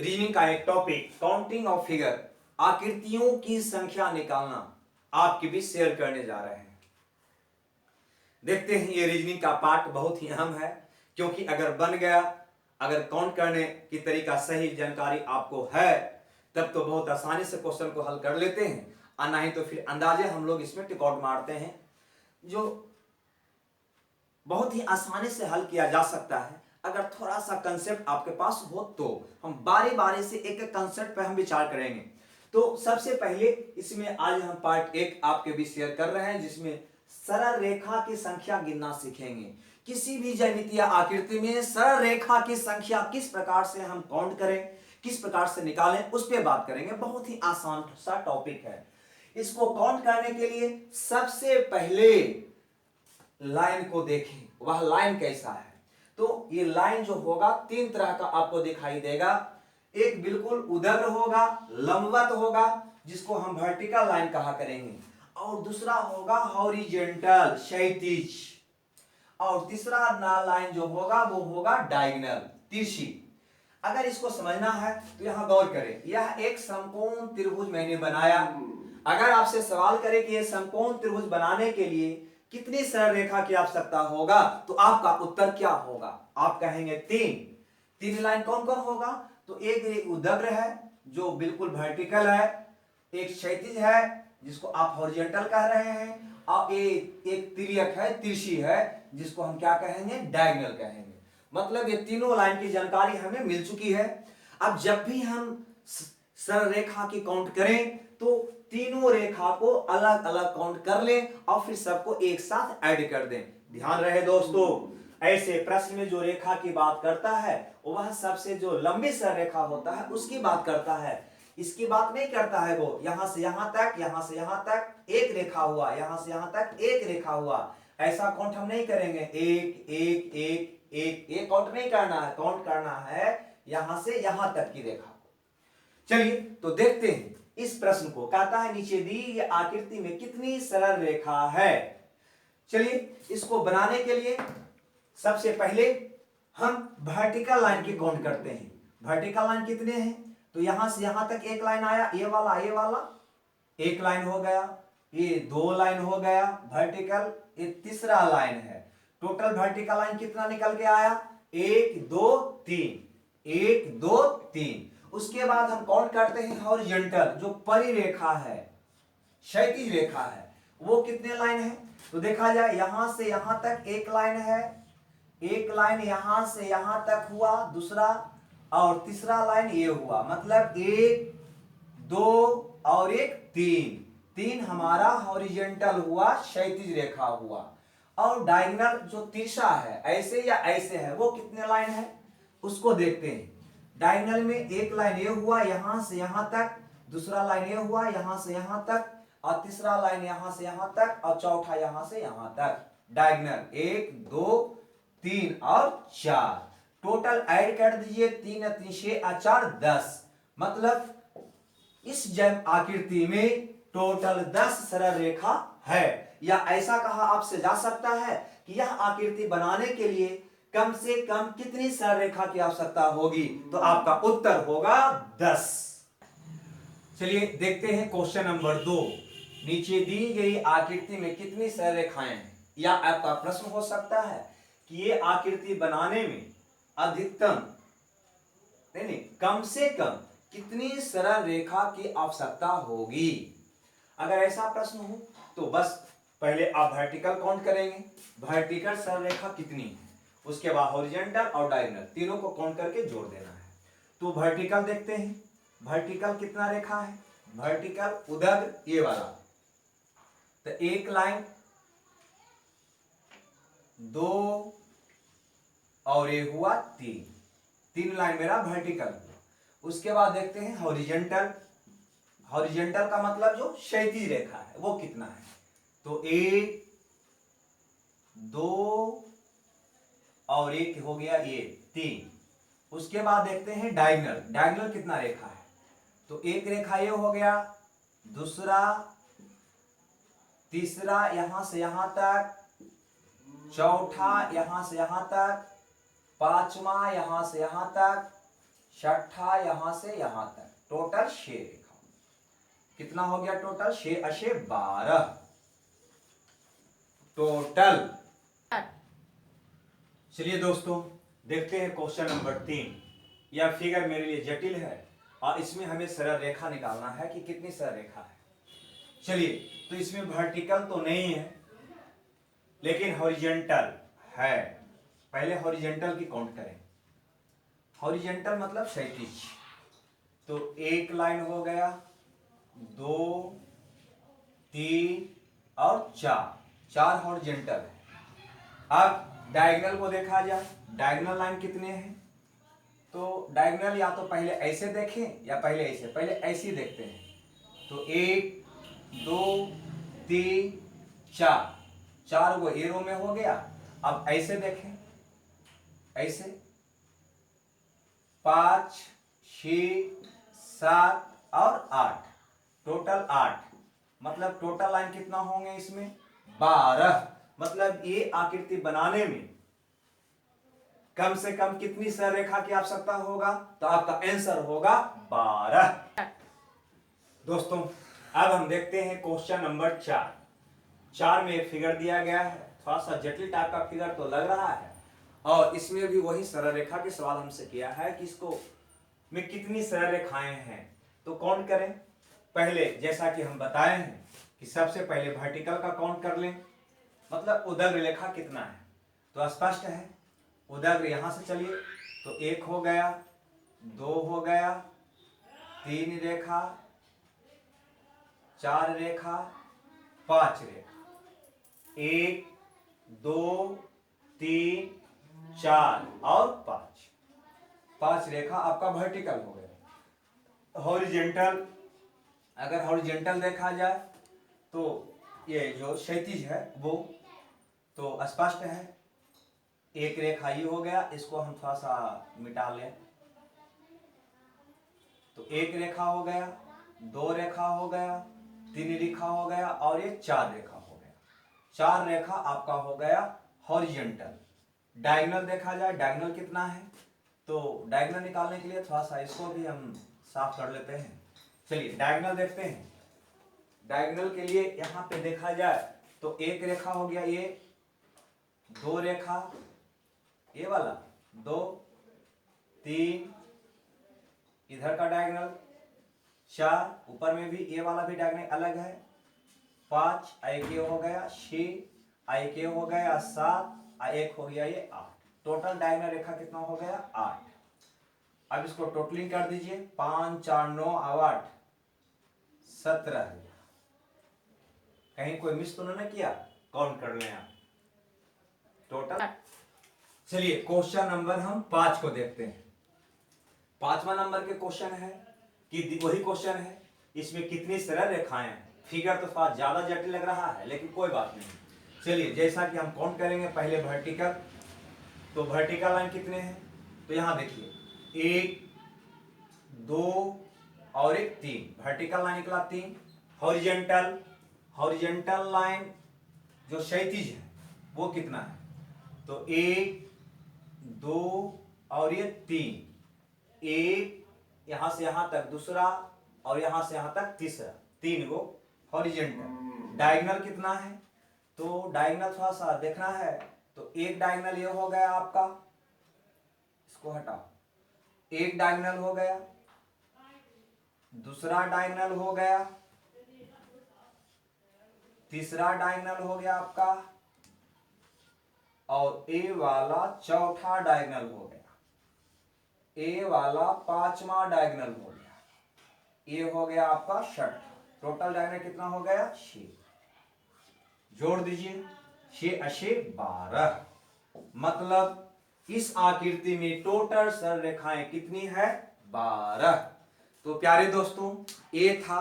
Reasoning का एक topic counting of figure, आकृतियों की संख्या निकालना आपके बीच शेयर करने जा रहे हैं। देखते हैं, ये रीजनिंग का पार्ट बहुत ही अहम है, क्योंकि अगर बन गया, अगर काउंट करने की तरीका सही जानकारी आपको है, तब तो बहुत आसानी से क्वेश्चन को हल कर लेते हैं, और नहीं तो फिर अंदाजे हम लोग इसमें टिक आउट मारते हैं, जो बहुत ही आसानी से हल किया जा सकता है अगर थोड़ा सा कंसेप्ट आपके पास हो तो। हम बारी बारी से एक एक कंसेप्ट पर हम विचार करेंगे। तो सबसे पहले इसमें आज हम पार्ट 1 आपके बीच शेयर कर रहे हैं, जिसमें सरल रेखा की संख्या गिनना सीखेंगे। किसी भी ज्यामितीय आकृति में सरल रेखा की संख्या किस प्रकार से हम काउंट करें, किस प्रकार से निकालें, उस पर बात करेंगे। बहुत ही आसान सा टॉपिक है। इसको काउंट करने के लिए सबसे पहले लाइन को देखें, वह लाइन कैसा है। तो ये लाइन जो होगा 3 तरह का आपको दिखाई देगा। एक बिल्कुल उदग्र होगा, लंबवत होगा, जिसको हम वर्टिकल लाइन कहा करेंगे, और दूसरा होगा हॉरिजॉन्टल, क्षैतिज, और तीसरा लाइन जो होगा वो होगा डायगोनल, तिरछी। अगर इसको समझना है तो यहां गौर करें, यह एक समकोण त्रिभुज मैंने बनाया। अगर आपसे सवाल करें कि यह समकोण त्रिभुज बनाने के लिए कितनी सरल रेखा की आवश्यकता होगा, तो आपका उत्तर क्या होगा? आप कहेंगे 3 लाइन कौन कौन होगा? तो एक उदग्र है जो बिल्कुल वर्टिकल है, एक क्षैतिज है जिसको आप हॉरिजॉन्टल कह रहे हैं, और एक तिर्यक है, तिरछी है, जिसको हम क्या कहेंगे? डायगोनल कहेंगे। मतलब ये तीनों लाइन की जानकारी हमें मिल चुकी है। अब जब भी हम सरल रेखा की काउंट करें तो तीनों रेखा को अलग अलग काउंट कर लें और फिर सबको एक साथ ऐड कर दें। ध्यान रहे दोस्तों, ऐसे प्रश्न में जो रेखा की बात करता है वह सबसे जो लंबी सरल रेखा होता है उसकी बात करता है, इसकी बात नहीं करता है। वो यहां से यहां तक, यहां से यहां तक एक रेखा हुआ, यहां से यहां तक एक रेखा हुआ, ऐसा काउंट हम नहीं करेंगे। एक एक एक एक एक काउंट नहीं करना है, काउंट करना है यहां से यहां तक की रेखा। चलिए तो देखते हैं इस प्रश्न को। कहता है नीचे दी ये आकृति में कितनी सरल रेखा है। चलिए इसको बनाने के लिए सबसे पहले हम वर्टिकल लाइन की काउंट करते हैं। वर्टिकल लाइन कितने हैं? तो यहां से यहां तक एक लाइन आया, ये वाला एक लाइन हो गया, ये 2 लाइन हो गया वर्टिकल, ये तीसरा लाइन है। टोटल वर्टिकल लाइन कितना निकल के आया? 1 2 3, 1 2 3। उसके बाद हम काउंट करते हैं हॉरिजॉन्टल, जो परिरेखा है, क्षैतिज रेखा है, वो कितने लाइन है? तो देखा जाए यहां से यहां तक एक लाइन है, एक लाइन यहां से यहां तक हुआ, दूसरा और तीसरा लाइन ये हुआ, मतलब 1 2 और एक 3 हमारा हॉरिजॉन्टल हुआ, क्षैतिज रेखा हुआ। और डायगोनल जो तिरछा है, ऐसे या ऐसे है, वो कितने लाइन है उसको देखते हैं। डायगोनल में एक लाइन ये हुआ यहां से यहां तक, दूसरा लाइन ये हुआ यहां से यहां तक, और तीसरा लाइन यहां से यहां तक, और चौथा यहां से यहां तक। डायगोनल 1 2 3 और 4। टोटल ऐड कर दीजिए, 3 3 6 और 4 10। मतलब इस जैव आकृति में टोटल 10 सरल रेखा है। या ऐसा कहा आपसे जा सकता है कि यह आकृति बनाने के लिए कम से कम कितनी सरल रेखा की आवश्यकता होगी, तो आपका उत्तर होगा 10। चलिए देखते हैं क्वेश्चन नंबर 2। नीचे दी गई आकृति में कितनी सरल रेखाएं हैं? या आपका प्रश्न हो सकता है कि ये आकृति बनाने में अधिकतम नहीं कम से कम कितनी सरल रेखा की आवश्यकता होगी। अगर ऐसा प्रश्न हो तो बस पहले आप वर्टिकल काउंट करेंगे, वर्टिकल सरल रेखा कितनी है, उसके बाद हॉरिजॉन्टल और डायगोनल तीनों को काउंट करके जोड़ देना है। तो वर्टिकल देखते हैं, वर्टिकल कितना रेखा है? वर्टिकल उदग्र ये वाला, तो एक लाइन, 2 और ये हुआ 3 लाइन मेरा वर्टिकल हुआ। उसके बाद देखते हैं हॉरिजॉन्टल। हॉरिजॉन्टल का मतलब जो क्षैतिज रेखा है वो कितना है? तो 1 2 और एक हो गया ये 3। उसके बाद देखते हैं डायगोनल। डायगोनल कितना रेखा है? तो एक रेखा ये हो गया, दूसरा, तीसरा यहां से यहां तक, चौथा यहां से यहां तक, पांचवा यहां से यहां तक, छठा यहां से यहां तक टोटल 6 रेखा। कितना हो गया टोटल? 6 अशे 12 टोटल। चलिए दोस्तों देखते हैं क्वेश्चन नंबर 3। यह फिगर मेरे लिए जटिल है और इसमें हमें सरल रेखा निकालना है कि कितनी सरल रेखा है। चलिए, तो इसमें वर्टिकल तो नहीं है लेकिन हॉरिजेंटल है। पहले हॉरिजेंटल की काउंट करें। हॉरिजेंटल मतलब क्षैतिज। तो एक लाइन हो गया, 2, 3 और 4 हॉरिजेंटल है। अब डायगोनल को देखा जाए, डायगोनल लाइन कितने हैं? तो डायगोनल या तो पहले ऐसे देखें या पहले ऐसे, पहले ऐसे ही देखते हैं। तो 1, 2, 3, 4 वो एरो में हो गया। अब ऐसे देखें, ऐसे 5, 6, 7 और 8 टोटल 8। मतलब टोटल लाइन कितना होंगे इसमें? 12। मतलब ये आकृति बनाने में कम से कम कितनी सरल रेखा की आवश्यकता होगा? तो आपका आंसर होगा 12। दोस्तों अब हम देखते हैं क्वेश्चन नंबर 4 में एक फिगर दिया गया है। थोड़ा सा जटिल टाइप का फिगर तो लग रहा है और इसमें भी वही सरल रेखा के सवाल हमसे किया है कि इसको में कितनी सरल रेखाएं हैं। तो काउंट करें। पहले जैसा कि हम बताए हैं कि सबसे पहले वर्टिकल का काउंट कर लें, मतलब उदग्र रेखा कितना है। तो स्पष्ट है, उदग्र यहां से चलिए तो 1 हो गया, 2 हो गया, 3 रेखा, 4 रेखा, 5 रेखा। 1, 2, 3, 4 और 5 रेखा आपका वर्टिकल हो गया। हॉरिजेंटल, अगर हॉरिजेंटल देखा जाए तो ये जो क्षैतिज है वो तो स्पष्ट है। एक रेखा ये हो गया, इसको हम थोड़ा सा मिटा लें। तो एक रेखा हो गया, 2 रेखा हो गया, 3 रेखा हो गया और ये 4 रेखा हो गया। 4 रेखा आपका हो गया हॉरिजेंटल। डायगोनल देखा जाए, डायगोनल कितना है? तो डायगोनल निकालने के लिए थोड़ा सा इसको भी हम साफ कर लेते हैं। चलिए डायगोनल देखते हैं। डायगोनल के लिए यहां पे देखा जाए तो एक रेखा हो गया ये, 2 रेखा ये वाला, 2, 3 इधर का डायगोनल, 4 ऊपर में भी ये वाला भी डायगोनल अलग है, 5 एक ये हो गया, 6 एक ये हो गया, 7 एक हो गया ये 8। टोटल डायगोनल रेखा कितना हो गया? 8। अब इसको टोटलिंग कर दीजिए, 5, 4, 9 और 8 17। कहीं कोई मिस तो नहीं किया? काउंट कर लें आप टोटल। चलिए क्वेश्चन नंबर हम 5 को देखते हैं। 5वां नंबर के क्वेश्चन है कि वही क्वेश्चन है, इसमें कितनी सरल रेखाएं हैं। फिगर तो थोड़ा ज्यादा जटिल लग रहा है लेकिन कोई बात नहीं। चलिए जैसा कि हम काउंट करेंगे, पहले वर्टिकल। तो वर्टिकल लाइन कितने हैं? तो यहां देखिए 1, 2 और 3 वर्टिकल लाइन निकला 3। हॉरिजेंटल, हॉरिजेंटल लाइन जो क्षैतिज है वो कितना है? तो 1, 2 और ये 3। एक यहां से यहां तक दूसरा और यहां से यहां तक तीसरा, 3 गो हॉरिजेंटल। डायगोनल कितना है? तो डायगोनल थोड़ा सा देखना है। तो एक डायगोनल ये हो गया आपका, इसको हटाओ, एक डायगोनल हो गया, दूसरा डायगोनल हो गया, तीसरा डायगोनल हो गया आपका और ए वाला चौथा डायगोनल हो गया, ए वाला 5वां डायगोनल हो गया, ये हो गया आपका 6। टोटल डायगोनल कितना हो गया? 6। जोड़ दीजिए, 6 अशे 12। मतलब इस आकृति में टोटल सरल रेखाएं कितनी है? 12। तो प्यारे दोस्तों ये था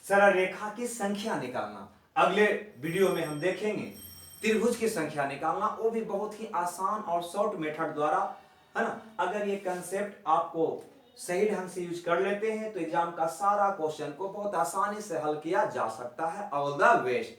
सरल रेखा की संख्या निकालना। अगले वीडियो में हम देखेंगे त्रिभुज की संख्या निकालना, वो भी बहुत ही आसान और शॉर्ट मेथड द्वारा, है ना। अगर ये कंसेप्ट आपको सही ढंग से यूज कर लेते हैं तो एग्जाम का सारा क्वेश्चन को बहुत आसानी से हल किया जा सकता है। All the best.